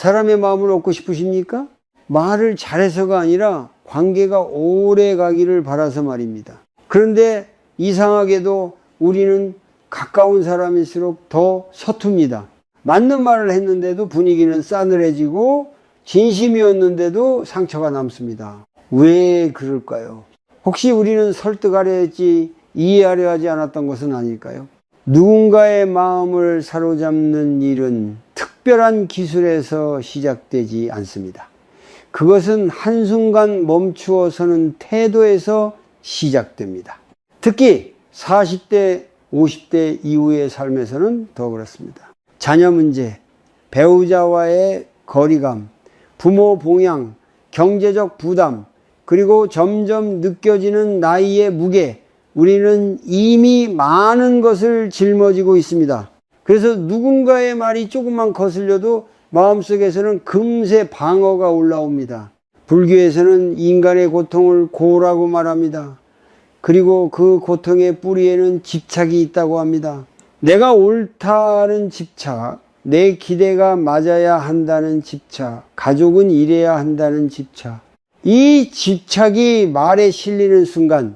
사람의 마음을 얻고 싶으십니까? 말을 잘해서가 아니라 관계가 오래 가기를 바라서 말입니다. 그런데 이상하게도 우리는 가까운 사람일수록 더 서툽니다. 맞는 말을 했는데도 분위기는 싸늘해지고 진심이었는데도 상처가 남습니다. 왜 그럴까요? 혹시 우리는 설득하려 했지 이해하려 하지 않았던 것은 아닐까요? 누군가의 마음을 사로잡는 일은 특별한 기술에서 시작되지 않습니다. 그것은 한순간 멈추어 서는 태도에서 시작됩니다. 특히 40대, 50대 이후의 삶에서는 더 그렇습니다. 자녀 문제, 배우자와의 거리감, 부모 봉양, 경제적 부담, 그리고 점점 느껴지는 나이의 무게, 우리는 이미 많은 것을 짊어지고 있습니다. 그래서 누군가의 말이 조금만 거슬려도 마음속에서는 금세 방어가 올라옵니다. 불교에서는 인간의 고통을 고라고 말합니다. 그리고 그 고통의 뿌리에는 집착이 있다고 합니다. 내가 옳다는 집착, 내 기대가 맞아야 한다는 집착, 가족은 이래야 한다는 집착. 이 집착이 말에 실리는 순간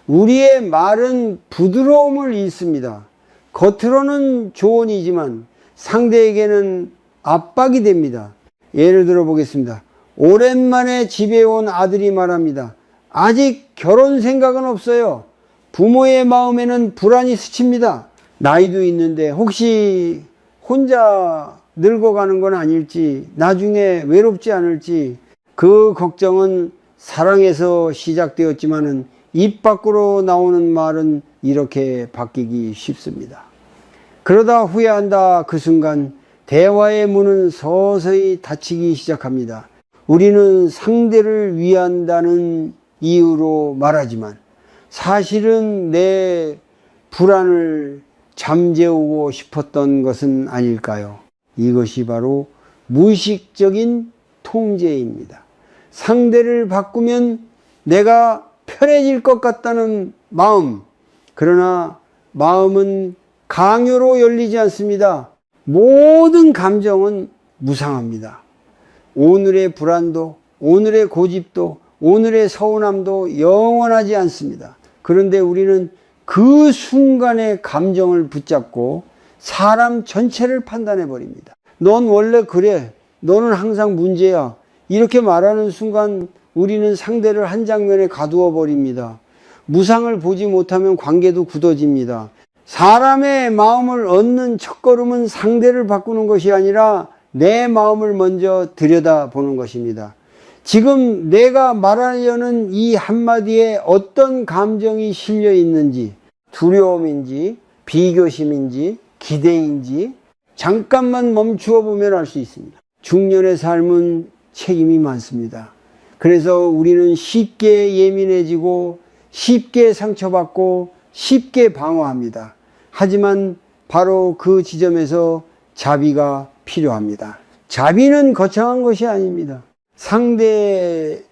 우리의 말은 부드러움을 잃습니다. 겉으로는 조언이지만 상대에게는 압박이 됩니다. 예를 들어 보겠습니다. 오랜만에 집에 온 아들이 말합니다. 아직 결혼 생각은 없어요. 부모의 마음에는 불안이 스칩니다. 나이도 있는데 혹시 혼자 늙어가는 건 아닐지, 나중에 외롭지 않을지, 그 걱정은 사랑에서 시작되었지만은 입 밖으로 나오는 말은 이렇게 바뀌기 쉽습니다. 그러다 후회한다 그 순간 대화의 문은 서서히 닫히기 시작합니다. 우리는 상대를 위한다는 이유로 말하지만 사실은 내 불안을 잠재우고 싶었던 것은 아닐까요? 이것이 바로 무의식적인 통제입니다. 상대를 바꾸면 내가 편해질 것 같다는 마음, 그러나 마음은 강요로 열리지 않습니다. 모든 감정은 무상합니다. 오늘의 불안도, 오늘의 고집도, 오늘의 서운함도 영원하지 않습니다. 그런데 우리는 그 순간의 감정을 붙잡고 사람 전체를 판단해 버립니다. 넌 원래 그래. 너는 항상 문제야. 이렇게 말하는 순간 우리는 상대를 한 장면에 가두어 버립니다. 무상을 보지 못하면 관계도 굳어집니다. 사람의 마음을 얻는 첫걸음은 상대를 바꾸는 것이 아니라 내 마음을 먼저 들여다보는 것입니다. 지금 내가 말하려는 이 한마디에 어떤 감정이 실려 있는지, 두려움인지, 비교심인지, 기대인지 잠깐만 멈추어 보면 알 수 있습니다. 중년의 삶은 책임이 많습니다. 그래서 우리는 쉽게 예민해지고 쉽게 상처받고 쉽게 방어합니다. 하지만 바로 그 지점에서 자비가 필요합니다. 자비는 거창한 것이 아닙니다. 상대의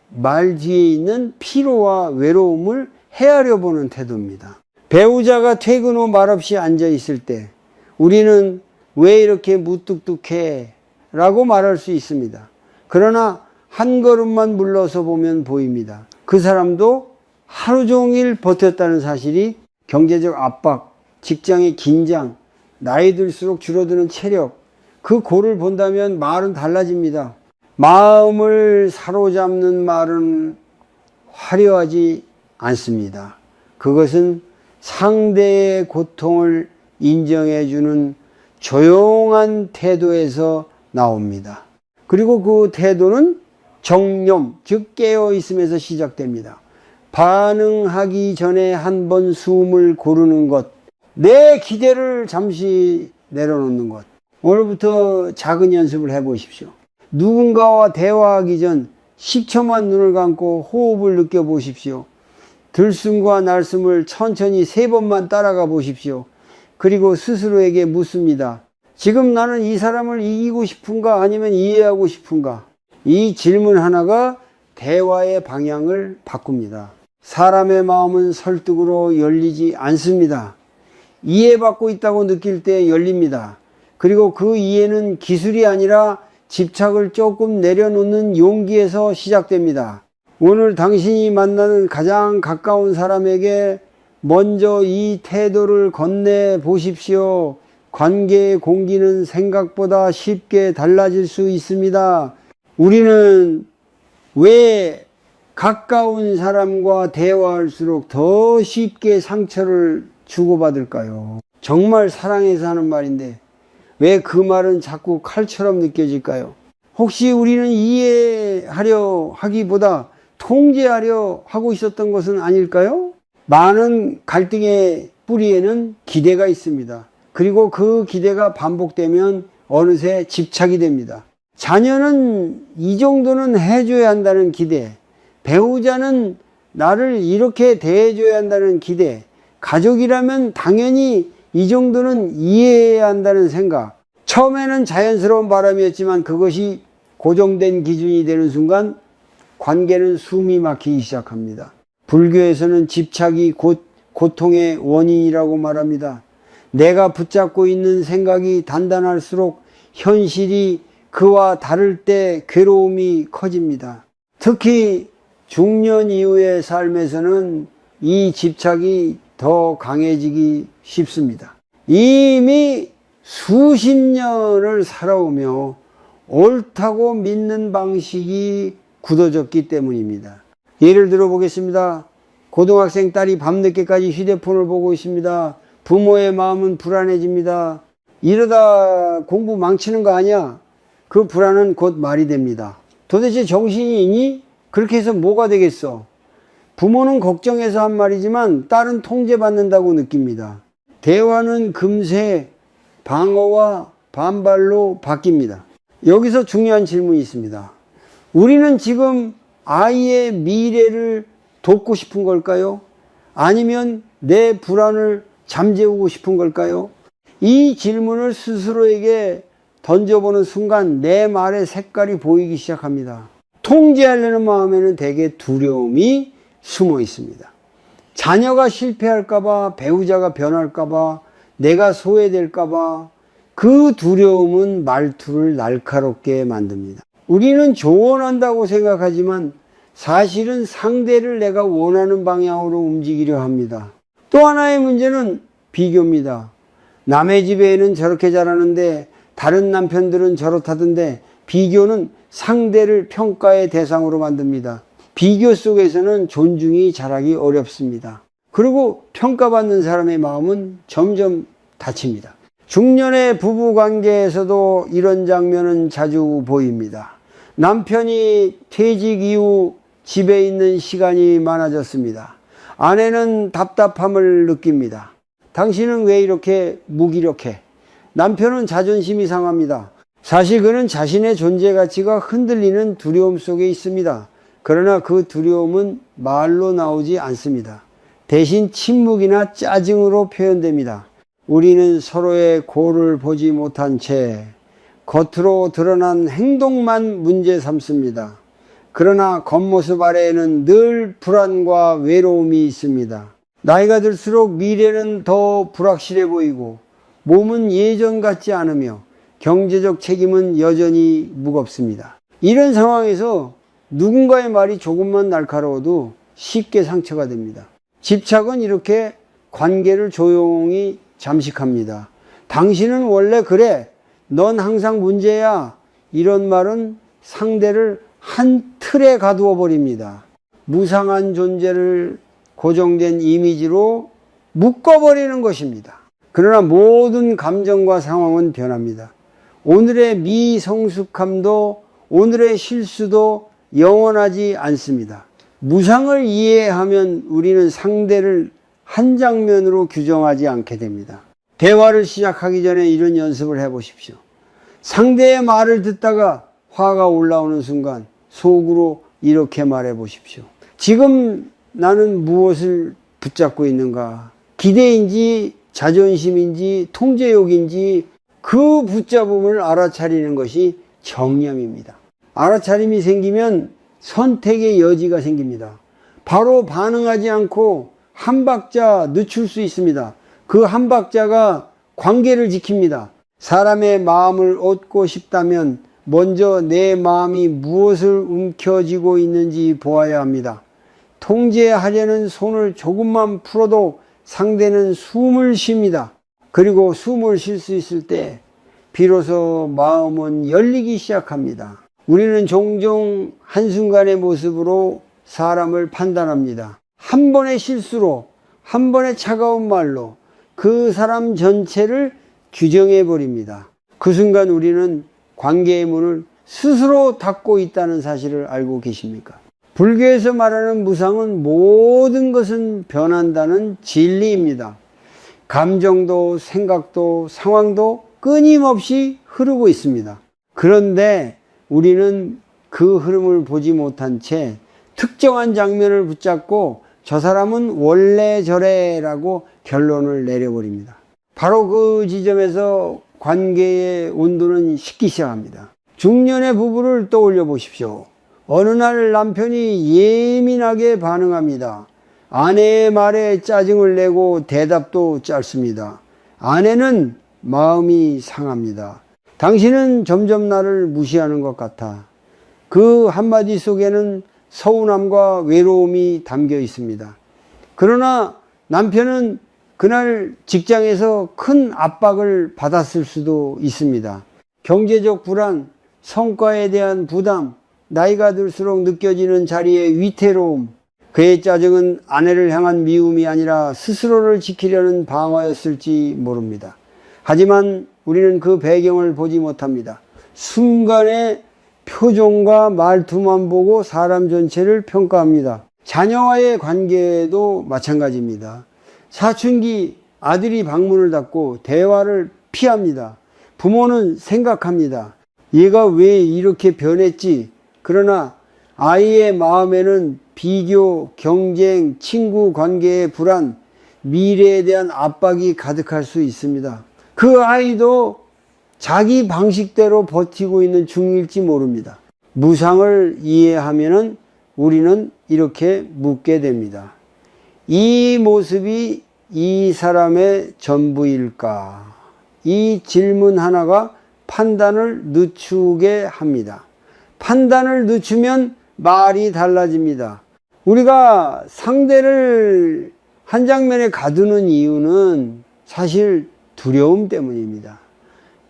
말 뒤에 있는 피로와 외로움을 헤아려 보는 태도입니다. 배우자가 퇴근 후 말없이 앉아 있을 때 우리는 왜 이렇게 무뚝뚝해? 라고 말할 수 있습니다. 그러나 한 걸음만 물러서 보면 보입니다. 그 사람도 하루 종일 버텼다는 사실이 경제적 압박, 직장의 긴장, 나이 들수록 줄어드는 체력, 그 고를 본다면 말은 달라집니다. 마음을 사로잡는 말은 화려하지 않습니다. 그것은 상대의 고통을 인정해주는 조용한 태도에서 나옵니다. 그리고 그 태도는 정념, 즉 깨어있음에서 시작됩니다. 반응하기 전에 한 번 숨을 고르는 것, 내 기대를 잠시 내려놓는 것. 오늘부터 작은 연습을 해보십시오. 누군가와 대화하기 전 10초만 눈을 감고 호흡을 느껴보십시오. 들숨과 날숨을 천천히 3번만 따라가 보십시오. 그리고 스스로에게 묻습니다. 지금 나는 이 사람을 이기고 싶은가 아니면 이해하고 싶은가? 이 질문 하나가 대화의 방향을 바꿉니다. 사람의 마음은 설득으로 열리지 않습니다. 이해받고 있다고 느낄 때 열립니다. 그리고 그 이해는 기술이 아니라 집착을 조금 내려놓는 용기에서 시작됩니다. 오늘 당신이 만나는 가장 가까운 사람에게 먼저 이 태도를 건네 보십시오. 관계의 공기는 생각보다 쉽게 달라질 수 있습니다. 우리는 왜 가까운 사람과 대화할수록 더 쉽게 상처를 주고받을까요? 정말 사랑해서 하는 말인데 왜 그 말은 자꾸 칼처럼 느껴질까요? 혹시 우리는 이해하려 하기보다 통제하려 하고 있었던 것은 아닐까요? 많은 갈등의 뿌리에는 기대가 있습니다. 그리고 그 기대가 반복되면 어느새 집착이 됩니다. 자녀는 이 정도는 해줘야 한다는 기대, 배우자는 나를 이렇게 대해줘야 한다는 기대, 가족이라면 당연히 이 정도는 이해해야 한다는 생각. 처음에는 자연스러운 바람이었지만 그것이 고정된 기준이 되는 순간 관계는 숨이 막히기 시작합니다. 불교에서는 집착이 곧 고통의 원인이라고 말합니다. 내가 붙잡고 있는 생각이 단단할수록 현실이 그와 다를 때 괴로움이 커집니다. 특히 중년 이후의 삶에서는 이 집착이 더 강해지기 쉽습니다. 이미 수십 년을 살아오며 옳다고 믿는 방식이 굳어졌기 때문입니다. 예를 들어 보겠습니다. 고등학생 딸이 밤늦게까지 휴대폰을 보고 있습니다. 부모의 마음은 불안해집니다. 이러다 공부 망치는 거 아니야? 그 불안은 곧 말이 됩니다. 도대체 정신이 있니? 그렇게 해서 뭐가 되겠어? 부모는 걱정해서 한 말이지만 딸은 통제받는다고 느낍니다. 대화는 금세 방어와 반발로 바뀝니다. 여기서 중요한 질문이 있습니다. 우리는 지금 아이의 미래를 돕고 싶은 걸까요? 아니면 내 불안을 잠재우고 싶은 걸까요? 이 질문을 스스로에게 던져보는 순간 내 말의 색깔이 보이기 시작합니다. 통제하려는 마음에는 대개 두려움이 숨어 있습니다. 자녀가 실패할까봐, 배우자가 변할까봐, 내가 소외될까봐 그 두려움은 말투를 날카롭게 만듭니다. 우리는 조언한다고 생각하지만 사실은 상대를 내가 원하는 방향으로 움직이려 합니다. 또 하나의 문제는 비교입니다. 남의 집 애는 저렇게 자라는데 다른 남편들은 저렇다던데 비교는 상대를 평가의 대상으로 만듭니다. 비교 속에서는 존중이 자라기 어렵습니다. 그리고 평가받는 사람의 마음은 점점 다칩니다. 중년의 부부관계에서도 이런 장면은 자주 보입니다. 남편이 퇴직 이후 집에 있는 시간이 많아졌습니다. 아내는 답답함을 느낍니다. 당신은 왜 이렇게 무기력해? 남편은 자존심이 상합니다. 사실 그는 자신의 존재 가치가 흔들리는 두려움 속에 있습니다. 그러나 그 두려움은 말로 나오지 않습니다. 대신 침묵이나 짜증으로 표현됩니다. 우리는 서로의 고를 보지 못한 채 겉으로 드러난 행동만 문제 삼습니다. 그러나 겉모습 아래에는 늘 불안과 외로움이 있습니다. 나이가 들수록 미래는 더 불확실해 보이고 몸은 예전 같지 않으며 경제적 책임은 여전히 무겁습니다. 이런 상황에서 누군가의 말이 조금만 날카로워도 쉽게 상처가 됩니다. 집착은 이렇게 관계를 조용히 잠식합니다. 당신은 원래 그래. 넌 항상 문제야. 이런 말은 상대를 한 틀에 가두어 버립니다. 무상한 존재를 고정된 이미지로 묶어버리는 것입니다. 그러나 모든 감정과 상황은 변합니다. 오늘의 미성숙함도 오늘의 실수도 영원하지 않습니다. 무상을 이해하면 우리는 상대를 한 장면으로 규정하지 않게 됩니다. 대화를 시작하기 전에 이런 연습을 해보십시오. 상대의 말을 듣다가 화가 올라오는 순간 속으로 이렇게 말해 보십시오. 지금 나는 무엇을 붙잡고 있는가? 기대인지 자존심인지 통제욕인지 그 붙잡음을 알아차리는 것이 정념입니다. 알아차림이 생기면 선택의 여지가 생깁니다. 바로 반응하지 않고 한 박자 늦출 수 있습니다. 그 한 박자가 관계를 지킵니다. 사람의 마음을 얻고 싶다면 먼저 내 마음이 무엇을 움켜쥐고 있는지 보아야 합니다. 통제하려는 손을 조금만 풀어도 상대는 숨을 쉽니다. 그리고 숨을 쉴 수 있을 때 비로소 마음은 열리기 시작합니다. 우리는 종종 한순간의 모습으로 사람을 판단합니다. 한 번의 실수로, 한 번의 차가운 말로 그 사람 전체를 규정해 버립니다. 그 순간 우리는 관계의 문을 스스로 닫고 있다는 사실을 알고 계십니까? 불교에서 말하는 무상은 모든 것은 변한다는 진리입니다. 감정도 생각도 상황도 끊임없이 흐르고 있습니다. 그런데 우리는 그 흐름을 보지 못한 채 특정한 장면을 붙잡고 저 사람은 원래 저래라고 결론을 내려버립니다. 바로 그 지점에서 관계의 온도는 식기 시작합니다. 중년의 부부를 떠올려 보십시오. 어느 날 남편이 예민하게 반응합니다. 아내의 말에 짜증을 내고 대답도 짧습니다. 아내는 마음이 상합니다. 당신은 점점 나를 무시하는 것 같아. 그 한마디 속에는 서운함과 외로움이 담겨 있습니다. 그러나 남편은 그날 직장에서 큰 압박을 받았을 수도 있습니다. 경제적 불안, 성과에 대한 부담, 나이가 들수록 느껴지는 자리의 위태로움, 그의 짜증은 아내를 향한 미움이 아니라 스스로를 지키려는 방어였을지 모릅니다. 하지만 우리는 그 배경을 보지 못합니다. 순간의 표정과 말투만 보고 사람 전체를 평가합니다. 자녀와의 관계도 마찬가지입니다. 사춘기 아들이 방문을 닫고 대화를 피합니다. 부모는 생각합니다. 얘가 왜 이렇게 변했지? 그러나 아이의 마음에는 비교, 경쟁, 친구 관계의 불안, 미래에 대한 압박이 가득할 수 있습니다. 그 아이도 자기 방식대로 버티고 있는 중일지 모릅니다. 무상을 이해하면은 우리는 이렇게 묻게 됩니다. 이 모습이 이 사람의 전부일까? 이 질문 하나가 판단을 늦추게 합니다. 판단을 늦추면 말이 달라집니다. 우리가 상대를 한 장면에 가두는 이유는 사실 두려움 때문입니다.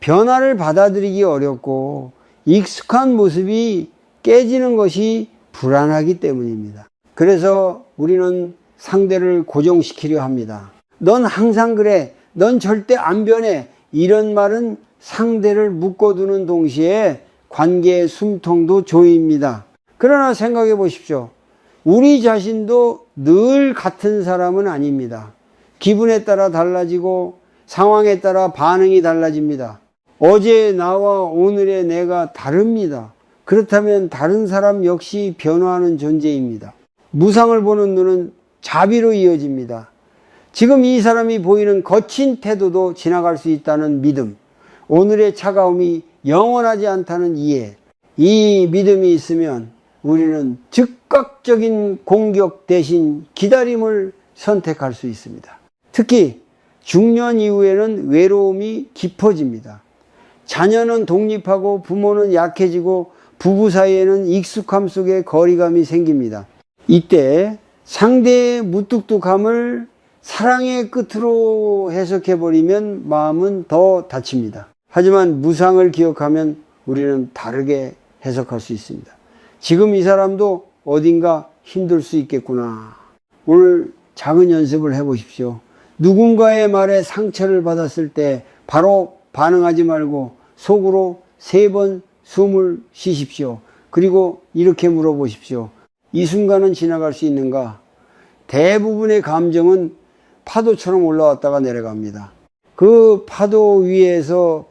변화를 받아들이기 어렵고 익숙한 모습이 깨지는 것이 불안하기 때문입니다. 그래서 우리는 상대를 고정시키려 합니다. 넌 항상 그래. 넌 절대 안 변해. 이런 말은 상대를 묶어두는 동시에 관계의 숨통도 조입니다. 그러나 생각해 보십시오. 우리 자신도 늘 같은 사람은 아닙니다. 기분에 따라 달라지고 상황에 따라 반응이 달라집니다. 어제 나와 오늘의 내가 다릅니다. 그렇다면 다른 사람 역시 변화하는 존재입니다. 무상을 보는 눈은 자비로 이어집니다. 지금 이 사람이 보이는 거친 태도도 지나갈 수 있다는 믿음, 오늘의 차가움이 영원하지 않다는 이해, 이 믿음이 있으면 우리는 즉각적인 공격 대신 기다림을 선택할 수 있습니다. 특히 중년 이후에는 외로움이 깊어집니다. 자녀는 독립하고 부모는 약해지고 부부 사이에는 익숙함 속에 거리감이 생깁니다. 이때 상대의 무뚝뚝함을 사랑의 끝으로 해석해버리면 마음은 더 다칩니다. 하지만 무상을 기억하면 우리는 다르게 해석할 수 있습니다. 지금 이 사람도 어딘가 힘들 수 있겠구나. 오늘 작은 연습을 해보십시오. 누군가의 말에 상처를 받았을 때 바로 반응하지 말고 속으로 3번 숨을 쉬십시오. 그리고 이렇게 물어보십시오. 이 순간은 지나갈 수 있는가? 대부분의 감정은 파도처럼 올라왔다가 내려갑니다. 그 파도 위에서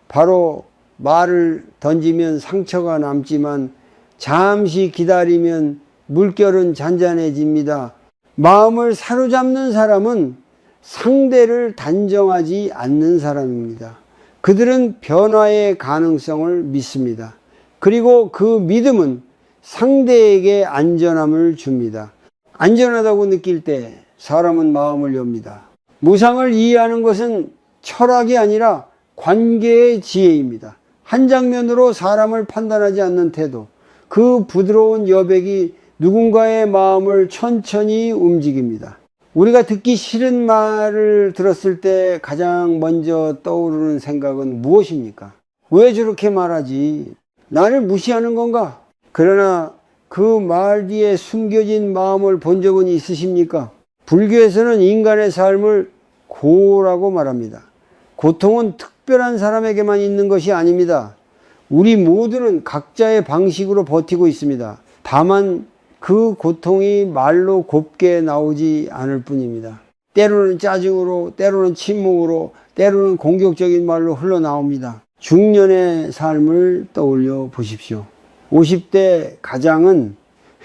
바로 말을 던지면 상처가 남지만 잠시 기다리면 물결은 잔잔해집니다. 마음을 사로잡는 사람은 상대를 단정하지 않는 사람입니다. 그들은 변화의 가능성을 믿습니다. 그리고 그 믿음은 상대에게 안전함을 줍니다. 안전하다고 느낄 때 사람은 마음을 엽니다. 무상을 이해하는 것은 철학이 아니라 관계의 지혜입니다. 한 장면으로 사람을 판단하지 않는 태도, 그 부드러운 여백이 누군가의 마음을 천천히 움직입니다. 우리가 듣기 싫은 말을 들었을 때 가장 먼저 떠오르는 생각은 무엇입니까? 왜 저렇게 말하지? 나를 무시하는 건가? 그러나 그 말 뒤에 숨겨진 마음을 본 적은 있으십니까? 불교에서는 인간의 삶을 고라고 말합니다. 고통은 특별한 사람에게만 있는 것이 아닙니다. 우리 모두는 각자의 방식으로 버티고 있습니다. 다만 그 고통이 말로 곱게 나오지 않을 뿐입니다. 때로는 짜증으로, 때로는 침묵으로, 때로는 공격적인 말로 흘러나옵니다. 중년의 삶을 떠올려 보십시오. 50대 가장은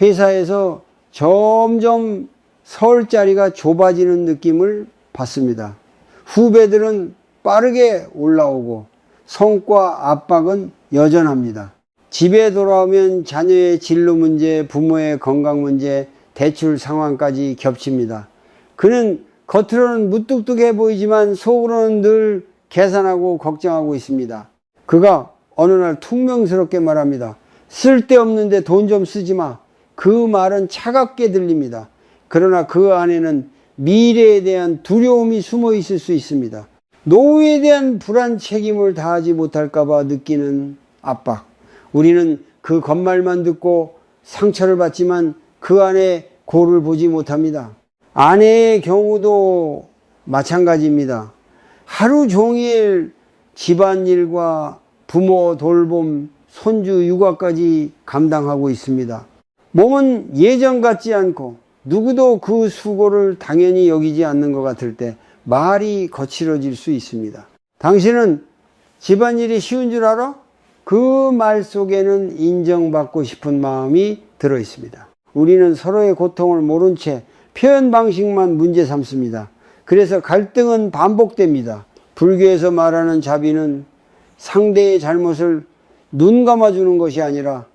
회사에서 점점 설 자리가 좁아지는 느낌을 받습니다. 후배들은 빠르게 올라오고 성과 압박은 여전합니다. 집에 돌아오면 자녀의 진로 문제, 부모의 건강 문제, 대출 상황까지 겹칩니다. 그는 겉으로는 무뚝뚝해 보이지만 속으로는 늘 계산하고 걱정하고 있습니다. 그가 어느 날 퉁명스럽게 말합니다. 쓸데없는데 돈 좀 쓰지 마. 그 말은 차갑게 들립니다. 그러나 그 안에는 미래에 대한 두려움이 숨어 있을 수 있습니다. 노후에 대한 불안 책임을 다하지 못할까 봐 느끼는 압박. 우리는 그 겉말만 듣고 상처를 받지만 그 안에 고를 보지 못합니다. 아내의 경우도 마찬가지입니다. 하루 종일 집안일과 부모 돌봄, 손주 육아까지 감당하고 있습니다. 몸은 예전 같지 않고 누구도 그 수고를 당연히 여기지 않는 것 같을 때 말이 거칠어질 수 있습니다. 당신은 집안일이 쉬운 줄 알아? 그 말 속에는 인정받고 싶은 마음이 들어 있습니다. 우리는 서로의 고통을 모른 채 표현 방식만 문제 삼습니다. 그래서 갈등은 반복됩니다. 불교에서 말하는 자비는 상대의 잘못을 눈 감아주는 것이 아니라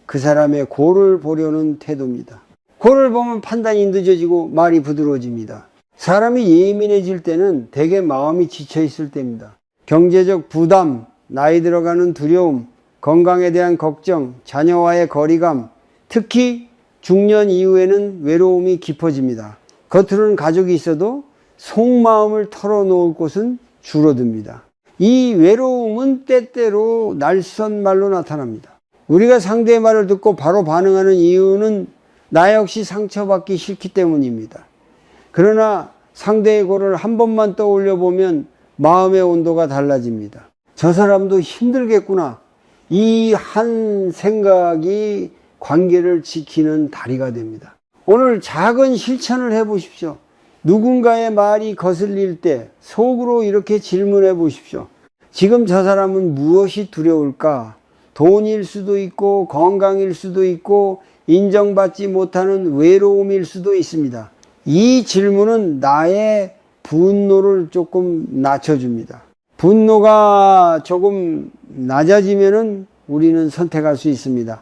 그 사람의 고를 보려는 태도입니다. 고를 보면 판단이 늦어지고 말이 부드러워집니다. 사람이 예민해질 때는 대개 마음이 지쳐 있을 때입니다. 경제적 부담, 나이 들어가는 두려움, 건강에 대한 걱정, 자녀와의 거리감, 특히 중년 이후에는 외로움이 깊어집니다. 겉으로는 가족이 있어도 속마음을 털어놓을 곳은 줄어듭니다. 이 외로움은 때때로 낯선 말로 나타납니다. 우리가 상대의 말을 듣고 바로 반응하는 이유는 나 역시 상처받기 싫기 때문입니다. 그러나 상대의 고를 한 번만 떠올려 보면 마음의 온도가 달라집니다. 저 사람도 힘들겠구나. 이 한 생각이 관계를 지키는 다리가 됩니다. 오늘 작은 실천을 해보십시오. 누군가의 말이 거슬릴 때 속으로 이렇게 질문해 보십시오. 지금 저 사람은 무엇이 두려울까? 돈일 수도 있고 건강일 수도 있고 인정받지 못하는 외로움일 수도 있습니다. 이 질문은 나의 분노를 조금 낮춰줍니다. 분노가 조금 낮아지면은 우리는 선택할 수 있습니다.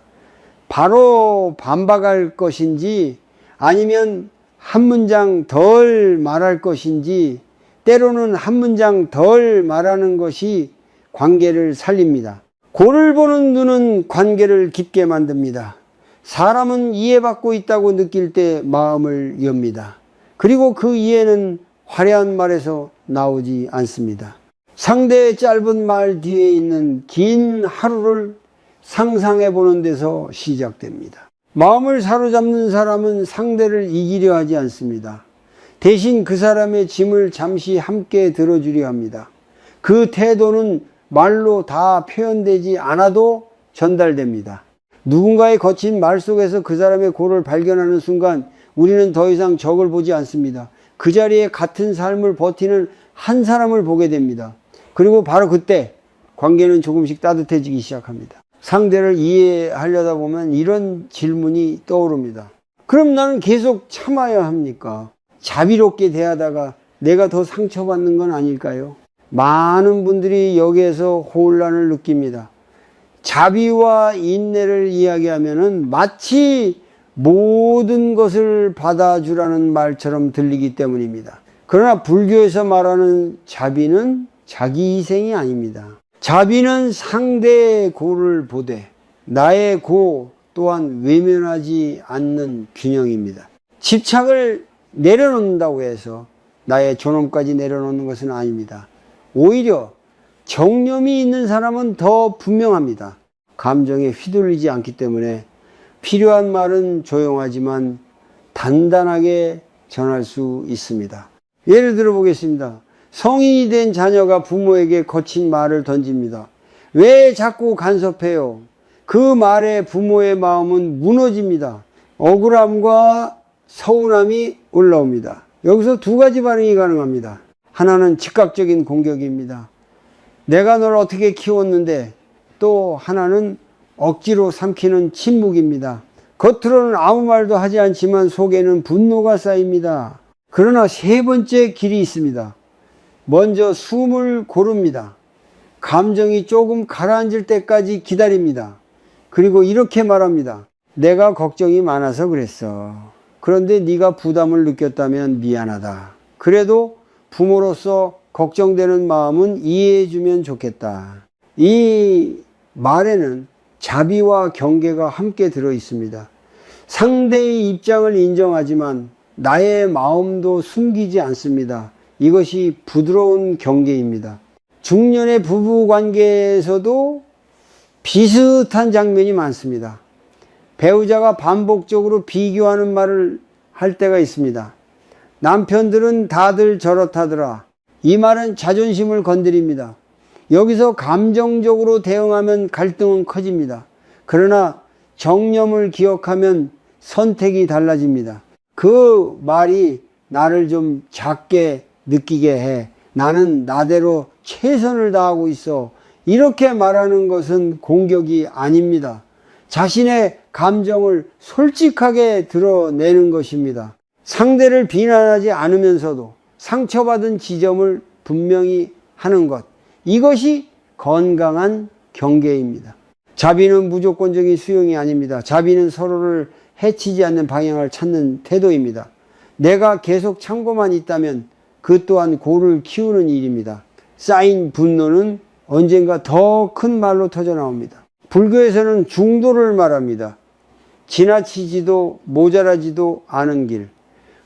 바로 반박할 것인지 아니면 한 문장 덜 말할 것인지 때로는 한 문장 덜 말하는 것이 관계를 살립니다. 고를 보는 눈은 관계를 깊게 만듭니다. 사람은 이해받고 있다고 느낄 때 마음을 엽니다. 그리고 그 이해는 화려한 말에서 나오지 않습니다. 상대의 짧은 말 뒤에 있는 긴 하루를 상상해 보는 데서 시작됩니다. 마음을 사로잡는 사람은 상대를 이기려 하지 않습니다. 대신 그 사람의 짐을 잠시 함께 들어주려 합니다. 그 태도는 말로 다 표현되지 않아도 전달됩니다. 누군가의 거친 말 속에서 그 사람의 고를 발견하는 순간 우리는 더 이상 적을 보지 않습니다. 그 자리에 같은 삶을 버티는 한 사람을 보게 됩니다. 그리고 바로 그때 관계는 조금씩 따뜻해지기 시작합니다. 상대를 이해하려다 보면 이런 질문이 떠오릅니다. 그럼 나는 계속 참아야 합니까? 자비롭게 대하다가 내가 더 상처받는 건 아닐까요? 많은 분들이 여기에서 혼란을 느낍니다. 자비와 인내를 이야기하면은 마치 모든 것을 받아주라는 말처럼 들리기 때문입니다. 그러나 불교에서 말하는 자비는 자기 희생이 아닙니다. 자비는 상대의 고를 보되 나의 고 또한 외면하지 않는 균형입니다. 집착을 내려놓는다고 해서 나의 존엄까지 내려놓는 것은 아닙니다. 오히려 정념이 있는 사람은 더 분명합니다. 감정에 휘둘리지 않기 때문에 필요한 말은 조용하지만 단단하게 전할 수 있습니다. 예를 들어 보겠습니다. 성인이 된 자녀가 부모에게 거친 말을 던집니다. 왜 자꾸 간섭해요? 그 말에 부모의 마음은 무너집니다. 억울함과 서운함이 올라옵니다. 여기서 두 가지 반응이 가능합니다. 하나는 즉각적인 공격입니다. 내가 널 어떻게 키웠는데. 또 하나는 억지로 삼키는 침묵입니다. 겉으로는 아무 말도 하지 않지만 속에는 분노가 쌓입니다. 그러나 세 번째 길이 있습니다. 먼저 숨을 고릅니다. 감정이 조금 가라앉을 때까지 기다립니다. 그리고 이렇게 말합니다. 내가 걱정이 많아서 그랬어. 그런데 네가 부담을 느꼈다면 미안하다. 그래도 부모로서 걱정되는 마음은 이해해주면 좋겠다. 이 말에는 자비와 경계가 함께 들어 있습니다. 상대의 입장을 인정하지만 나의 마음도 숨기지 않습니다. 이것이 부드러운 경계입니다. 중년의 부부 관계에서도 비슷한 장면이 많습니다. 배우자가 반복적으로 비교하는 말을 할 때가 있습니다. 남편들은 다들 저렇다더라. 이 말은 자존심을 건드립니다. 여기서 감정적으로 대응하면 갈등은 커집니다. 그러나 정념을 기억하면 선택이 달라집니다. 그 말이 나를 좀 작게 느끼게 해. 나는 나대로 최선을 다하고 있어. 이렇게 말하는 것은 공격이 아닙니다. 자신의 감정을 솔직하게 드러내는 것입니다. 상대를 비난하지 않으면서도 상처받은 지점을 분명히 하는 것. 이것이 건강한 경계입니다. 자비는 무조건적인 수용이 아닙니다. 자비는 서로를 해치지 않는 방향을 찾는 태도입니다. 내가 계속 참고만 있다면 그 또한 고를 키우는 일입니다. 쌓인 분노는 언젠가 더 큰 말로 터져나옵니다. 불교에서는 중도를 말합니다. 지나치지도 모자라지도 않은 길.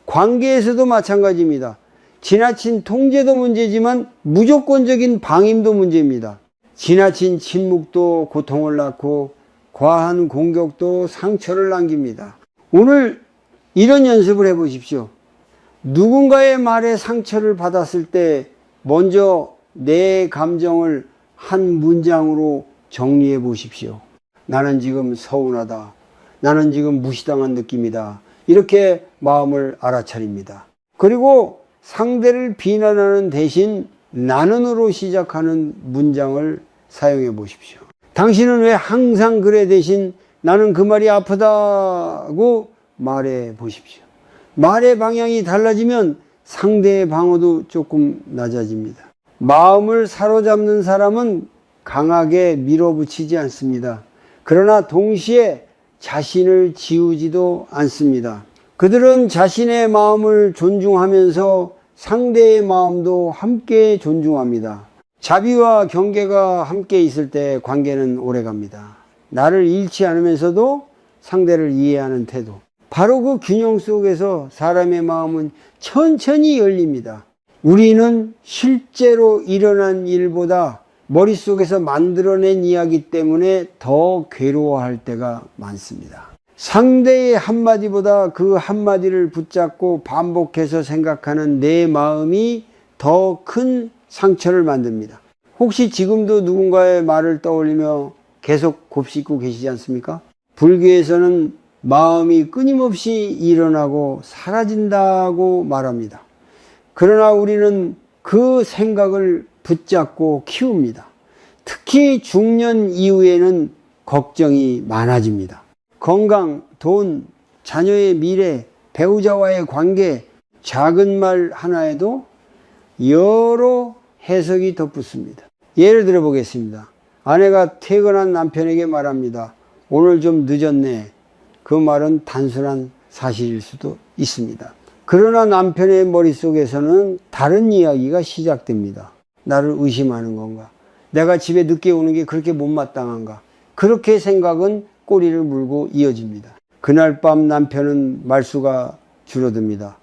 관계에서도 마찬가지입니다. 지나친 통제도 문제지만 무조건적인 방임도 문제입니다. 지나친 침묵도 고통을 낳고 과한 공격도 상처를 남깁니다. 오늘 이런 연습을 해보십시오. 누군가의 말에 상처를 받았을 때 먼저 내 감정을 한 문장으로 정리해 보십시오. 나는 지금 서운하다. 나는 지금 무시당한 느낌이다. 이렇게 마음을 알아차립니다. 그리고 상대를 비난하는 대신 나는으로 시작하는 문장을 사용해 보십시오. 당신은 왜 항상 그래 대신 나는 그 말이 아프다고 말해 보십시오. 말의 방향이 달라지면 상대의 방어도 조금 낮아집니다. 마음을 사로잡는 사람은 강하게 밀어붙이지 않습니다. 그러나 동시에 자신을 지우지도 않습니다. 그들은 자신의 마음을 존중하면서 상대의 마음도 함께 존중합니다. 자비와 경계가 함께 있을 때 관계는 오래갑니다. 나를 잃지 않으면서도 상대를 이해하는 태도. 바로 그 균형 속에서 사람의 마음은 천천히 열립니다. 우리는 실제로 일어난 일보다 머릿속에서 만들어낸 이야기 때문에 더 괴로워할 때가 많습니다. 상대의 한마디보다 그 한마디를 붙잡고 반복해서 생각하는 내 마음이 더 큰 상처를 만듭니다. 혹시 지금도 누군가의 말을 떠올리며 계속 곱씹고 계시지 않습니까? 불교에서는 마음이 끊임없이 일어나고 사라진다고 말합니다. 그러나 우리는 그 생각을 붙잡고 키웁니다. 특히 중년 이후에는 걱정이 많아집니다. 건강, 돈, 자녀의 미래, 배우자와의 관계, 작은 말 하나에도 여러 해석이 덧붙습니다. 예를 들어 보겠습니다. 아내가 퇴근한 남편에게 말합니다. 오늘 좀 늦었네. 그 말은 단순한 사실일 수도 있습니다. 그러나 남편의 머릿속에서는 다른 이야기가 시작됩니다. 나를 의심하는 건가? 내가 집에 늦게 오는 게 그렇게 못마땅한가? 그렇게 생각은 꼬리를 물고 이어집니다. 그날 밤 남편은 말수가 줄어듭니다.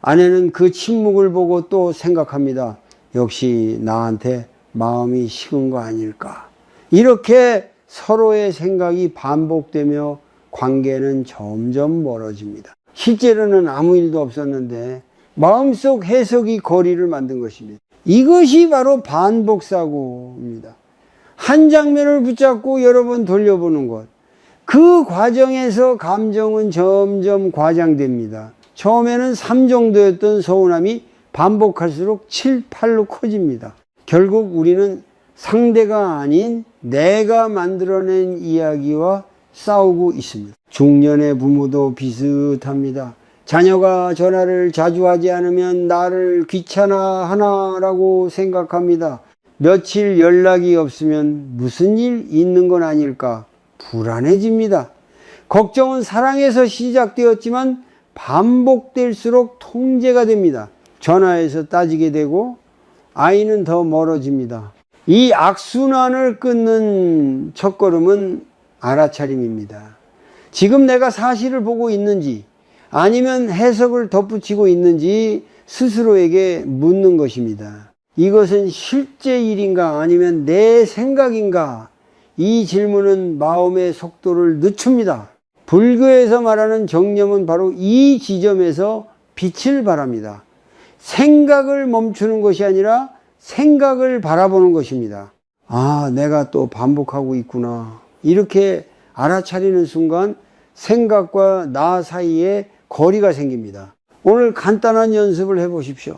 아내는 그 침묵을 보고 또 생각합니다. 역시 나한테 마음이 식은 거 아닐까? 이렇게 서로의 생각이 반복되며 관계는 점점 멀어집니다. 실제로는 아무 일도 없었는데 마음속 해석이 거리를 만든 것입니다. 이것이 바로 반복사고입니다. 한 장면을 붙잡고 여러 번 돌려보는 것. 그 과정에서 감정은 점점 과장됩니다. 처음에는 3 정도였던 서운함이 반복할수록 7, 8로 커집니다. 결국 우리는 상대가 아닌 내가 만들어낸 이야기와 싸우고 있습니다. 중년의 부모도 비슷합니다. 자녀가 전화를 자주 하지 않으면 나를 귀찮아하나라고 생각합니다. 며칠 연락이 없으면 무슨 일 있는 건 아닐까 불안해집니다. 걱정은 사랑에서 시작되었지만 반복될수록 통제가 됩니다. 전화해서 따지게 되고 아이는 더 멀어집니다. 이 악순환을 끊는 첫걸음은 알아차림입니다. 지금 내가 사실을 보고 있는지 아니면 해석을 덧붙이고 있는지 스스로에게 묻는 것입니다. 이것은 실제 일인가 아니면 내 생각인가? 이 질문은 마음의 속도를 늦춥니다. 불교에서 말하는 정념은 바로 이 지점에서 빛을 발합니다. 생각을 멈추는 것이 아니라 생각을 바라보는 것입니다. 아, 내가 또 반복하고 있구나. 이렇게 알아차리는 순간 생각과 나 사이에 거리가 생깁니다. 오늘 간단한 연습을 해보십시오.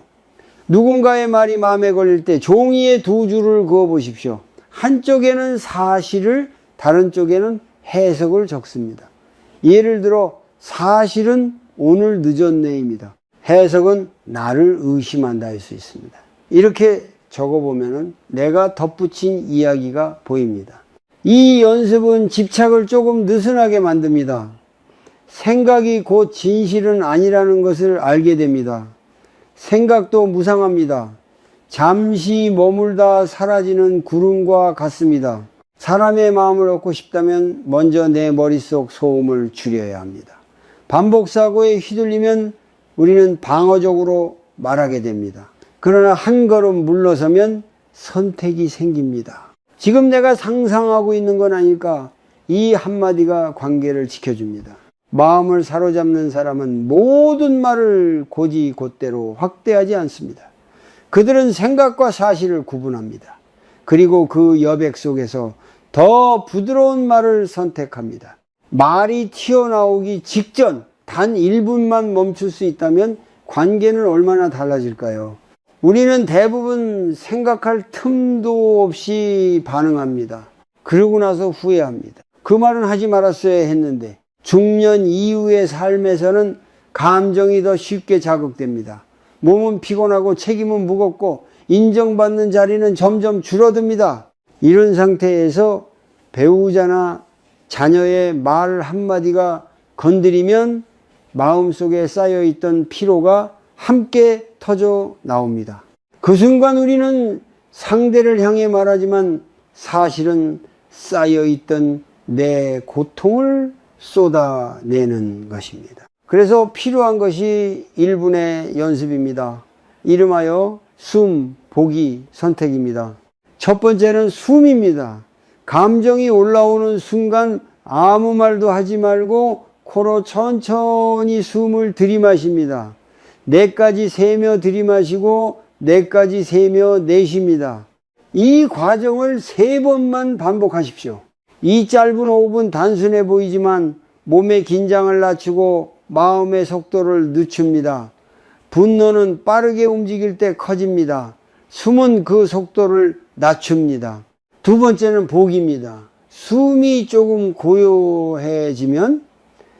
누군가의 말이 마음에 걸릴 때 종이에 2줄을 그어 보십시오. 한쪽에는 사실을, 다른 쪽에는 해석을 적습니다. 예를 들어 사실은 오늘 늦었네입니다. 해석은 나를 의심한다 할 수 있습니다. 이렇게 적어보면 내가 덧붙인 이야기가 보입니다. 이 연습은 집착을 조금 느슨하게 만듭니다. 생각이 곧 진실은 아니라는 것을 알게 됩니다. 생각도 무상합니다. 잠시 머물다 사라지는 구름과 같습니다. 사람의 마음을 얻고 싶다면 먼저 내 머릿속 소음을 줄여야 합니다. 반복사고에 휘둘리면 우리는 방어적으로 말하게 됩니다. 그러나 한 걸음 물러서면 선택이 생깁니다. 지금 내가 상상하고 있는 건 아닐까? 이 한마디가 관계를 지켜줍니다. 마음을 사로잡는 사람은 모든 말을 곧이곧대로 확대하지 않습니다. 그들은 생각과 사실을 구분합니다. 그리고 그 여백 속에서 더 부드러운 말을 선택합니다. 말이 튀어나오기 직전 단 1분만 멈출 수 있다면 관계는 얼마나 달라질까요? 우리는 대부분 생각할 틈도 없이 반응합니다. 그러고 나서 후회합니다. 그 말은 하지 말았어야 했는데. 중년 이후의 삶에서는 감정이 더 쉽게 자극됩니다. 몸은 피곤하고 책임은 무겁고 인정받는 자리는 점점 줄어듭니다. 이런 상태에서 배우자나 자녀의 말 한마디가 건드리면 마음속에 쌓여있던 피로가 함께 터져 나옵니다. 그 순간 우리는 상대를 향해 말하지만 사실은 쌓여있던 내 고통을 쏟아내는 것입니다. 그래서 필요한 것이 1분의 연습입니다. 이름하여 숨, 보기, 선택입니다. 첫 번째는 숨입니다. 감정이 올라오는 순간 아무 말도 하지 말고 코로 천천히 숨을 들이마십니다. 4까지 세며 들이마시고 4까지 세며 내쉽니다. 이 과정을 3번만 반복하십시오. 이 짧은 5분 단순해 보이지만 몸의 긴장을 낮추고 마음의 속도를 늦춥니다. 분노는 빠르게 움직일 때 커집니다. 숨은 그 속도를 낮춥니다. 두 번째는 복입니다. 숨이 조금 고요해지면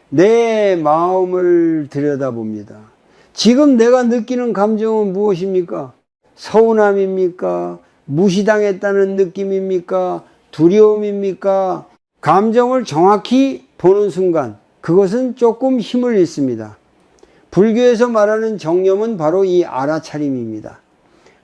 내 마음을 들여다봅니다. 지금 내가 느끼는 감정은 무엇입니까? 서운함입니까? 무시당했다는 느낌입니까? 두려움입니까? 감정을 정확히 보는 순간 그것은 조금 힘을 잃습니다. 불교에서 말하는 정념은 바로 이 알아차림입니다.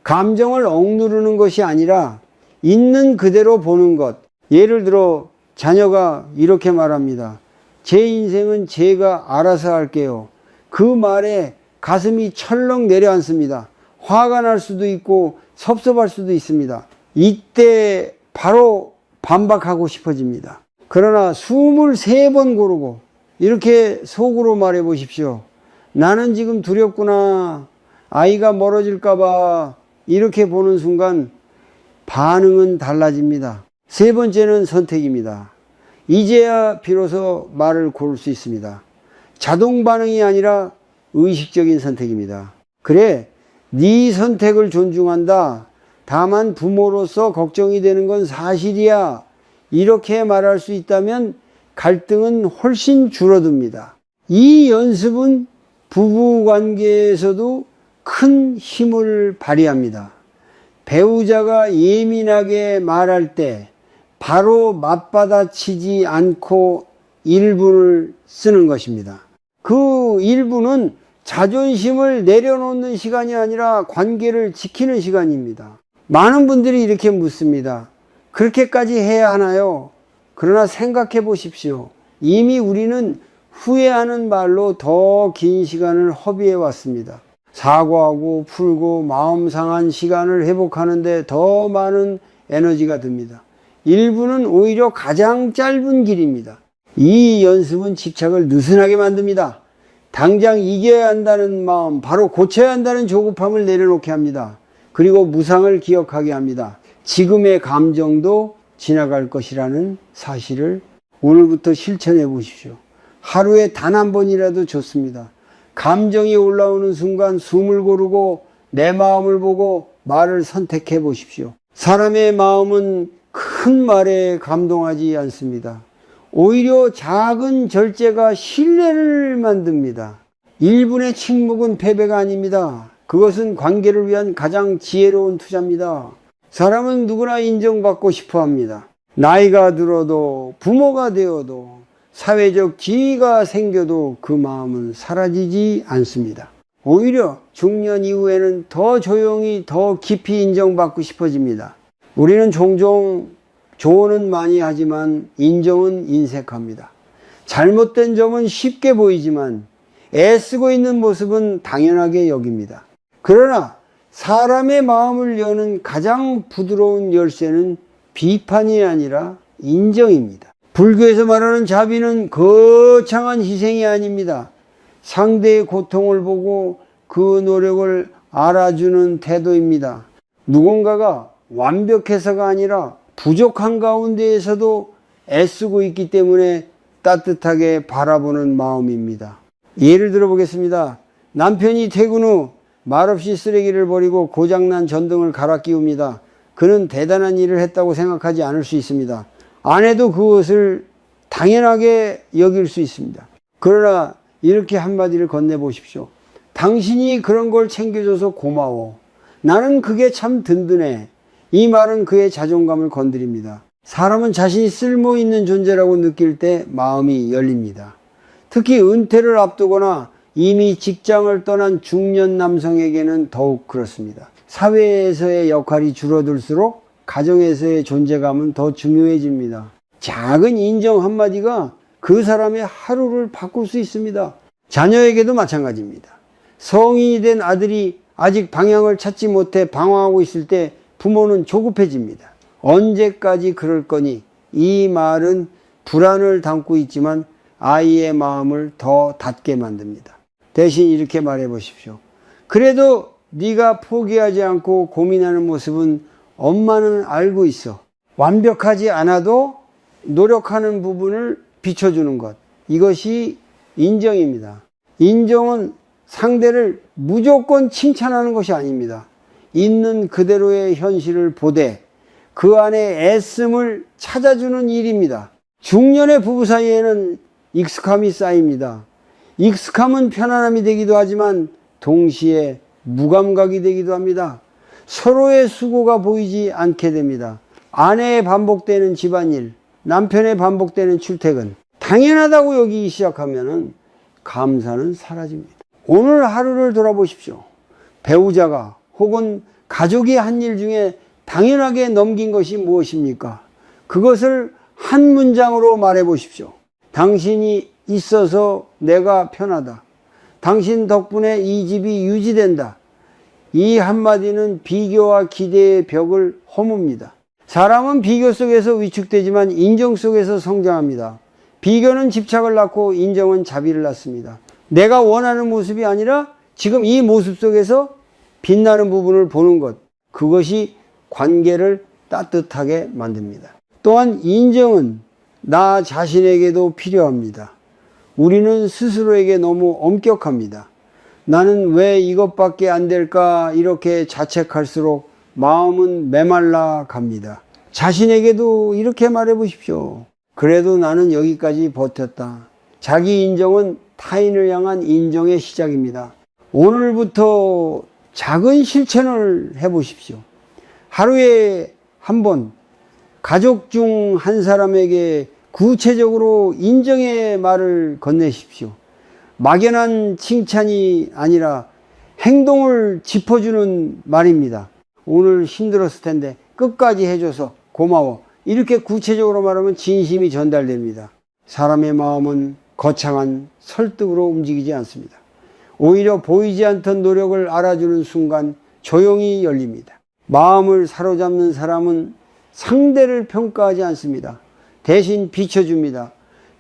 감정을 억누르는 것이 아니라 있는 그대로 보는 것. 예를 들어 자녀가 이렇게 말합니다. 제 인생은 제가 알아서 할게요. 그 말에 가슴이 철렁 내려앉습니다. 화가 날 수도 있고 섭섭할 수도 있습니다. 이때 바로 반박하고 싶어집니다. 그러나 23번 고르고 이렇게 속으로 말해 보십시오. 나는 지금 두렵구나. 아이가 멀어질까봐. 이렇게 보는 순간 반응은 달라집니다. 세 번째는 선택입니다. 이제야 비로소 말을 고를 수 있습니다. 자동 반응이 아니라 의식적인 선택입니다. 그래, 네 선택을 존중한다. 다만 부모로서 걱정이 되는 건 사실이야. 이렇게 말할 수 있다면 갈등은 훨씬 줄어듭니다. 이 연습은 부부관계에서도 큰 힘을 발휘합니다. 배우자가 예민하게 말할 때 바로 맞받아치지 않고 1분을 쓰는 것입니다. 그 1분은 자존심을 내려놓는 시간이 아니라 관계를 지키는 시간입니다. 많은 분들이 이렇게 묻습니다. 그렇게까지 해야 하나요? 그러나 생각해 보십시오. 이미 우리는 후회하는 말로 더 긴 시간을 허비해 왔습니다. 사과하고 풀고 마음 상한 시간을 회복하는데 더 많은 에너지가 듭니다. 1분은 오히려 가장 짧은 길입니다. 이 연습은 집착을 느슨하게 만듭니다. 당장 이겨야 한다는 마음, 바로 고쳐야 한다는 조급함을 내려놓게 합니다. 그리고 무상을 기억하게 합니다. 지금의 감정도 지나갈 것이라는 사실을 오늘부터 실천해 보십시오. 하루에 단 한 번이라도 좋습니다. 감정이 올라오는 순간 숨을 고르고 내 마음을 보고 말을 선택해 보십시오. 사람의 마음은 큰 말에 감동하지 않습니다. 오히려 작은 절제가 신뢰를 만듭니다. 1분의 침묵은 패배가 아닙니다. 그것은 관계를 위한 가장 지혜로운 투자입니다. 사람은 누구나 인정받고 싶어 합니다. 나이가 들어도 부모가 되어도 사회적 지위가 생겨도 그 마음은 사라지지 않습니다. 오히려 중년 이후에는 더 조용히 더 깊이 인정받고 싶어집니다. 우리는 종종 조언은 많이 하지만 인정은 인색합니다. 잘못된 점은 쉽게 보이지만 애쓰고 있는 모습은 당연하게 여깁니다. 그러나 사람의 마음을 여는 가장 부드러운 열쇠는 비판이 아니라 인정입니다. 불교에서 말하는 자비는 거창한 희생이 아닙니다. 상대의 고통을 보고 그 노력을 알아주는 태도입니다. 누군가가 완벽해서가 아니라 부족한 가운데에서도 애쓰고 있기 때문에 따뜻하게 바라보는 마음입니다. 예를 들어 보겠습니다. 남편이 퇴근 후 말없이 쓰레기를 버리고 고장난 전등을 갈아 끼웁니다. 그는 대단한 일을 했다고 생각하지 않을 수 있습니다. 아내도 그것을 당연하게 여길 수 있습니다. 그러나 이렇게 한마디를 건네보십시오. 당신이 그런 걸 챙겨줘서 고마워. 나는 그게 참 든든해. 이 말은 그의 자존감을 건드립니다. 사람은 자신이 쓸모있는 존재라고 느낄 때 마음이 열립니다. 특히 은퇴를 앞두거나 이미 직장을 떠난 중년 남성에게는 더욱 그렇습니다. 사회에서의 역할이 줄어들수록 가정에서의 존재감은 더 중요해집니다. 작은 인정 한마디가 그 사람의 하루를 바꿀 수 있습니다. 자녀에게도 마찬가지입니다. 성인이 된 아들이 아직 방향을 찾지 못해 방황하고 있을 때 부모는 조급해집니다. 언제까지 그럴 거니? 이 말은 불안을 담고 있지만 아이의 마음을 더 닫게 만듭니다. 대신 이렇게 말해 보십시오. 그래도 네가 포기하지 않고 고민하는 모습은 엄마는 알고 있어. 완벽하지 않아도 노력하는 부분을 비춰주는 것. 이것이 인정입니다. 인정은 상대를 무조건 칭찬하는 것이 아닙니다. 있는 그대로의 현실을 보되 그 안에 애씀을 찾아주는 일입니다. 중년의 부부 사이에는 익숙함이 쌓입니다. 익숙함은 편안함이 되기도 하지만 동시에 무감각이 되기도 합니다. 서로의 수고가 보이지 않게 됩니다. 아내의 반복되는 집안일, 남편의 반복되는 출퇴근, 당연하다고 여기기 시작하면 감사는 사라집니다. 오늘 하루를 돌아보십시오. 배우자가 혹은 가족이 한 일 중에 당연하게 넘긴 것이 무엇입니까? 그것을 한 문장으로 말해 보십시오. 당신이 있어서 내가 편하다. 당신 덕분에 이 집이 유지된다. 이 한마디는 비교와 기대의 벽을 허뭅니다. 사람은 비교 속에서 위축되지만 인정 속에서 성장합니다. 비교는 집착을 낳고 인정은 자비를 낳습니다. 내가 원하는 모습이 아니라 지금 이 모습 속에서 빛나는 부분을 보는 것, 그것이 관계를 따뜻하게 만듭니다. 또한 인정은 나 자신에게도 필요합니다. 우리는 스스로에게 너무 엄격합니다. 나는 왜 이것밖에 안 될까 이렇게 자책할수록 마음은 메말라 갑니다. 자신에게도 이렇게 말해 보십시오. 그래도 나는 여기까지 버텼다. 자기 인정은 타인을 향한 인정의 시작입니다. 오늘부터 작은 실천을 해 보십시오. 하루에 한 번 가족 중 한 사람에게 구체적으로 인정의 말을 건네십시오. 막연한 칭찬이 아니라 행동을 짚어주는 말입니다. 오늘 힘들었을 텐데 끝까지 해줘서 고마워. 이렇게 구체적으로 말하면 진심이 전달됩니다. 사람의 마음은 거창한 설득으로 움직이지 않습니다. 오히려 보이지 않던 노력을 알아주는 순간 조용히 열립니다. 마음을 사로잡는 사람은 상대를 평가하지 않습니다. 대신 비춰줍니다.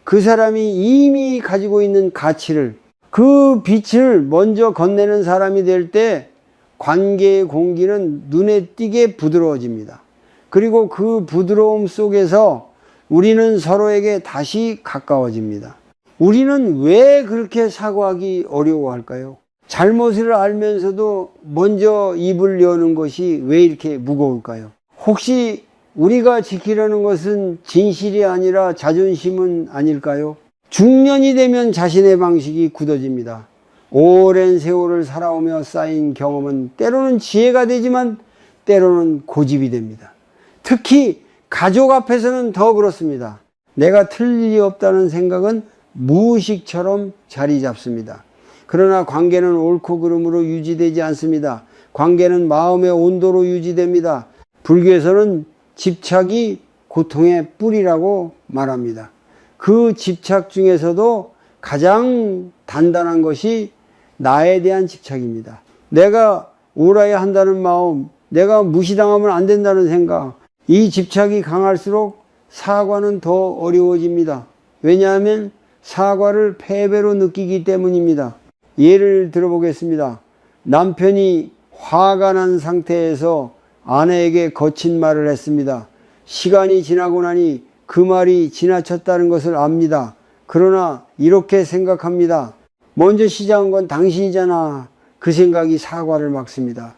그 사람이 이미 가지고 있는 가치를, 그 빛을 먼저 건네는 사람이 될 때 관계의 공기는 눈에 띄게 부드러워집니다. 그리고 그 부드러움 속에서 우리는 서로에게 다시 가까워집니다. 우리는 왜 그렇게 사과하기 어려워할까요? 잘못을 알면서도 먼저 입을 여는 것이 왜 이렇게 무거울까요? 혹시 우리가 지키려는 것은 진실이 아니라 자존심은 아닐까요? 중년이 되면 자신의 방식이 굳어집니다. 오랜 세월을 살아오며 쌓인 경험은 때로는 지혜가 되지만 때로는 고집이 됩니다. 특히 가족 앞에서는 더 그렇습니다. 내가 틀릴 일이 없다는 생각은 무의식처럼 자리 잡습니다. 그러나 관계는 옳고 그름으로 유지되지 않습니다. 관계는 마음의 온도로 유지됩니다. 불교에서는 집착이 고통의 뿌리라고 말합니다. 그 집착 중에서도 가장 단단한 것이 나에 대한 집착입니다. 내가 옳아야 한다는 마음, 내가 무시당하면 안 된다는 생각, 이 집착이 강할수록 사과는 더 어려워집니다. 왜냐하면 사과를 패배로 느끼기 때문입니다. 예를 들어보겠습니다. 남편이 화가 난 상태에서 아내에게 거친 말을 했습니다. 시간이 지나고 나니 그 말이 지나쳤다는 것을 압니다. 그러나 이렇게 생각합니다. 먼저 시작한 건 당신이잖아. 그 생각이 사과를 막습니다.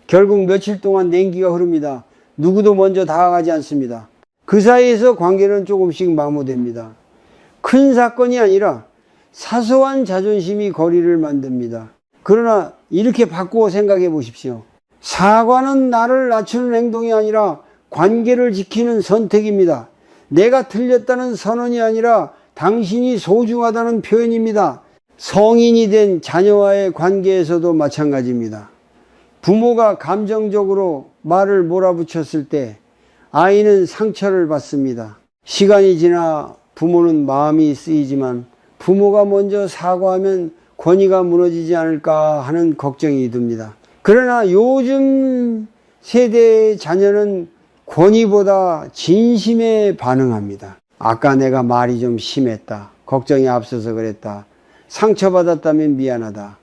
결국 며칠 동안 냉기가 흐릅니다. 누구도 먼저 다가가지 않습니다. 그 사이에서 관계는 조금씩 마모됩니다. 큰 사건이 아니라 사소한 자존심이 거리를 만듭니다. 그러나 이렇게 바꾸어 생각해 보십시오. 사과는 나를 낮추는 행동이 아니라 관계를 지키는 선택입니다. 내가 틀렸다는 선언이 아니라 당신이 소중하다는 표현입니다. 성인이 된 자녀와의 관계에서도 마찬가지입니다. 부모가 감정적으로 말을 몰아붙였을 때 아이는 상처를 받습니다. 시간이 지나 부모는 마음이 쓰이지만 부모가 먼저 사과하면 권위가 무너지지 않을까 하는 걱정이 듭니다. 그러나 요즘 세대의 자녀는 권위보다 진심에 반응합니다. 아까 내가 말이 좀 심했다. 걱정이 앞서서 그랬다. 상처받았다면 미안하다.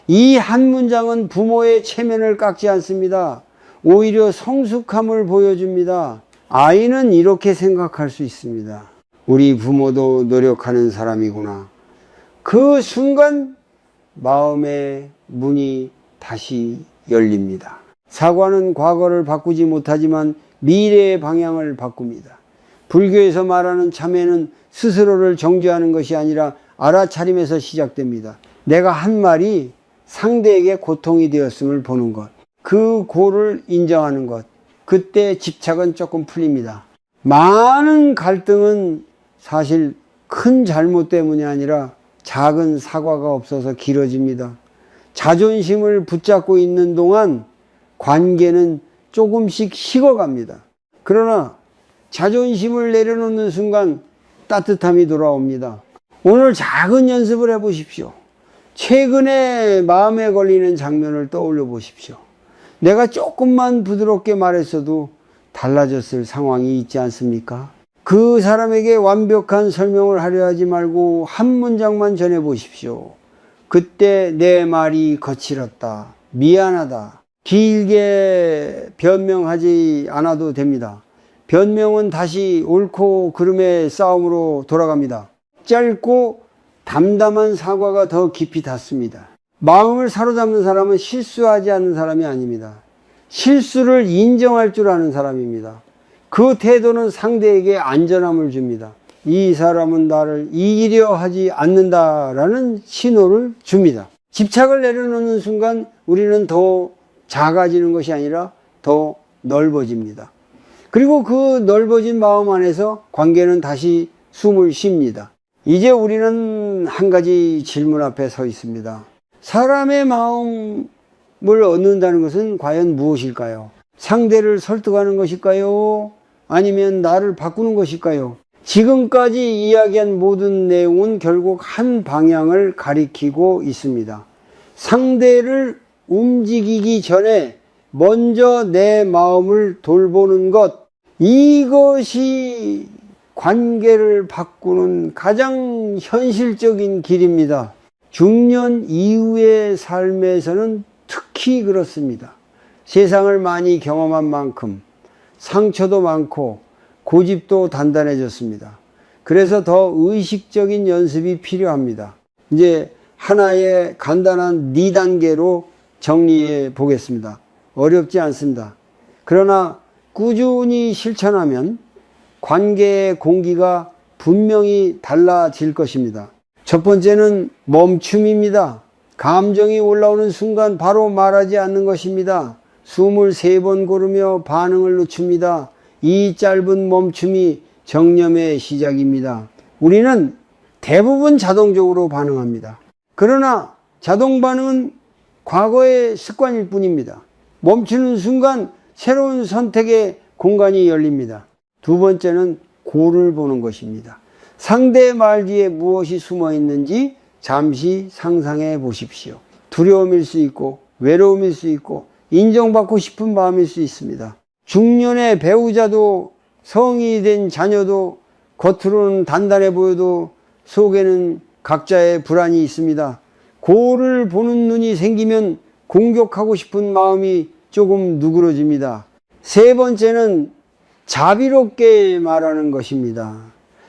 이 한 문장은 부모의 체면을 깎지 않습니다. 오히려 성숙함을 보여줍니다. 아이는 이렇게 생각할 수 있습니다. 우리 부모도 노력하는 사람이구나. 그 순간 마음의 문이 다시 열립니다. 사과는 과거를 바꾸지 못하지만 미래의 방향을 바꿉니다. 불교에서 말하는 참회는 스스로를 정죄하는 것이 아니라 알아차림에서 시작됩니다. 내가 한 말이 상대에게 고통이 되었음을 보는 것, 그 고를 인정하는 것, 그때 집착은 조금 풀립니다. 많은 갈등은 사실 큰 잘못 때문이 아니라 작은 사과가 없어서 길어집니다. 자존심을 붙잡고 있는 동안 관계는 조금씩 식어갑니다. 그러나 자존심을 내려놓는 순간 따뜻함이 돌아옵니다. 오늘 작은 연습을 해보십시오. 최근에 마음에 걸리는 장면을 떠올려 보십시오. 내가 조금만 부드럽게 말했어도 달라졌을 상황이 있지 않습니까? 그 사람에게 완벽한 설명을 하려 하지 말고 한 문장만 전해 보십시오. 그때 내 말이 거칠었다. 미안하다. 길게 변명하지 않아도 됩니다. 변명은 다시 옳고 그름의 싸움으로 돌아갑니다. 짧고 담담한 사과가 더 깊이 닿습니다. 마음을 사로잡는 사람은 실수하지 않는 사람이 아닙니다. 실수를 인정할 줄 아는 사람입니다. 그 태도는 상대에게 안전함을 줍니다. 이 사람은 나를 이기려 하지 않는다라는 신호를 줍니다. 집착을 내려놓는 순간 우리는 더 작아지는 것이 아니라 더 넓어집니다. 그리고 그 넓어진 마음 안에서 관계는 다시 숨을 쉽니다. 이제 우리는 한 가지 질문 앞에 서 있습니다. 사람의 마음을 얻는다는 것은 과연 무엇일까요? 상대를 설득하는 것일까요? 아니면 나를 바꾸는 것일까요? 지금까지 이야기한 모든 내용은 결국 한 방향을 가리키고 있습니다. 상대를 움직이기 전에 먼저 내 마음을 돌보는 것, 이것이 관계를 바꾸는 가장 현실적인 길입니다. 중년 이후의 삶에서는 특히 그렇습니다. 세상을 많이 경험한 만큼 상처도 많고 고집도 단단해졌습니다. 그래서 더 의식적인 연습이 필요합니다. 이제 하나의 간단한 2단계로 정리해 보겠습니다. 어렵지 않습니다. 그러나 꾸준히 실천하면 관계의 공기가 분명히 달라질 것입니다. 첫 번째는 멈춤입니다. 감정이 올라오는 순간 바로 말하지 않는 것입니다. 숨을 3번 고르며 반응을 늦춥니다. 이 짧은 멈춤이 정념의 시작입니다. 우리는 대부분 자동적으로 반응합니다. 그러나 자동 반응은 과거의 습관일 뿐입니다. 멈추는 순간 새로운 선택의 공간이 열립니다. 두 번째는 고를 보는 것입니다. 상대의 말 뒤에 무엇이 숨어 있는지 잠시 상상해 보십시오. 두려움일 수 있고 외로움일 수 있고 인정받고 싶은 마음일 수 있습니다. 중년의 배우자도 성인이 된 자녀도 겉으로는 단단해 보여도 속에는 각자의 불안이 있습니다. 고를 보는 눈이 생기면 공격하고 싶은 마음이 조금 누그러집니다. 세 번째는 자비롭게 말하는 것입니다.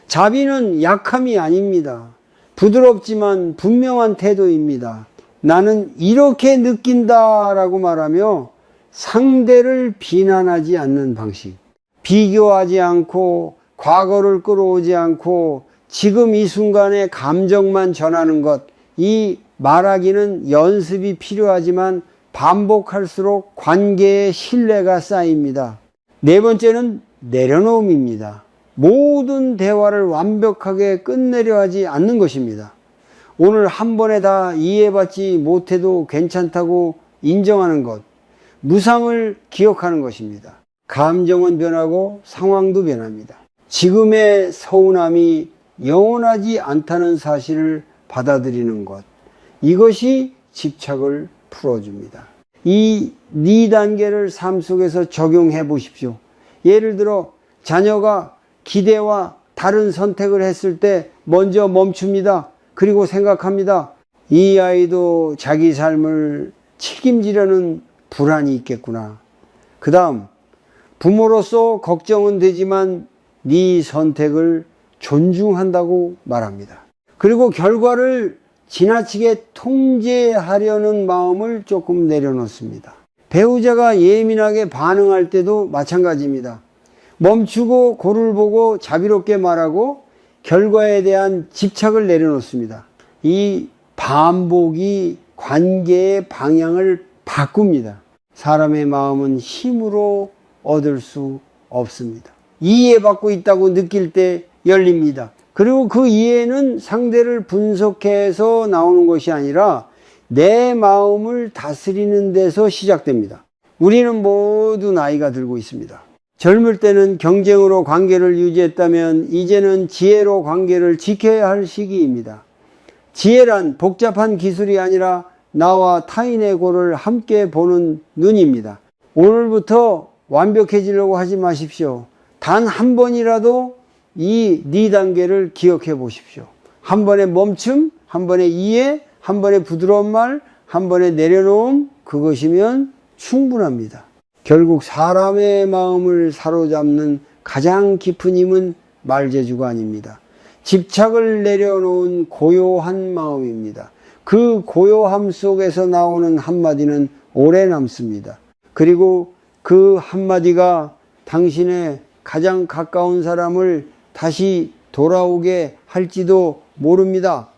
자비는 약함이 아닙니다. 부드럽지만 분명한 태도입니다. 나는 이렇게 느낀다라고 말하며 상대를 비난하지 않는 방식. 비교하지 않고 과거를 끌어오지 않고 지금 이 순간의 감정만 전하는 것. 이 말하기는 연습이 필요하지만 반복할수록 관계의 신뢰가 쌓입니다. 네 번째는 내려놓음입니다. 모든 대화를 완벽하게 끝내려 하지 않는 것입니다. 오늘 한 번에 다 이해받지 못해도 괜찮다고 인정하는 것, 무상을 기억하는 것입니다. 감정은 변하고 상황도 변합니다. 지금의 서운함이 영원하지 않다는 사실을 받아들이는 것, 이것이 집착을 풀어줍니다. 이 2단계를 삶 속에서 적용해 보십시오. 예를 들어 자녀가 기대와 다른 선택을 했을 때 먼저 멈춥니다. 그리고 생각합니다. 이 아이도 자기 삶을 책임지려는 불안이 있겠구나. 그 다음 부모로서 걱정은 되지만 네 선택을 존중한다고 말합니다. 그리고 결과를 지나치게 통제하려는 마음을 조금 내려놓습니다. 배우자가 예민하게 반응할 때도 마찬가지입니다. 멈추고 고를 보고 자비롭게 말하고 결과에 대한 집착을 내려놓습니다. 이 반복이 관계의 방향을 바꿉니다. 사람의 마음은 힘으로 얻을 수 없습니다. 이해받고 있다고 느낄 때 열립니다. 그리고 그 이해는 상대를 분석해서 나오는 것이 아니라 내 마음을 다스리는 데서 시작됩니다. 우리는 모두 나이가 들고 있습니다. 젊을 때는 경쟁으로 관계를 유지했다면 이제는 지혜로 관계를 지켜야 할 시기입니다. 지혜란 복잡한 기술이 아니라 나와 타인의 고를 함께 보는 눈입니다. 오늘부터 완벽해지려고 하지 마십시오. 단 한 번이라도 이 네 단계를 기억해 보십시오. 한 번의 멈춤, 한 번의 이해, 한 번의 부드러운 말, 한 번의 내려놓음, 그것이면 충분합니다. 결국 사람의 마음을 사로잡는 가장 깊은 힘은 말재주가 아닙니다. 집착을 내려놓은 고요한 마음입니다. 그 고요함 속에서 나오는 한마디는 오래 남습니다. 그리고 그 한마디가 당신의 가장 가까운 사람을 다시 돌아오게 할지도 모릅니다.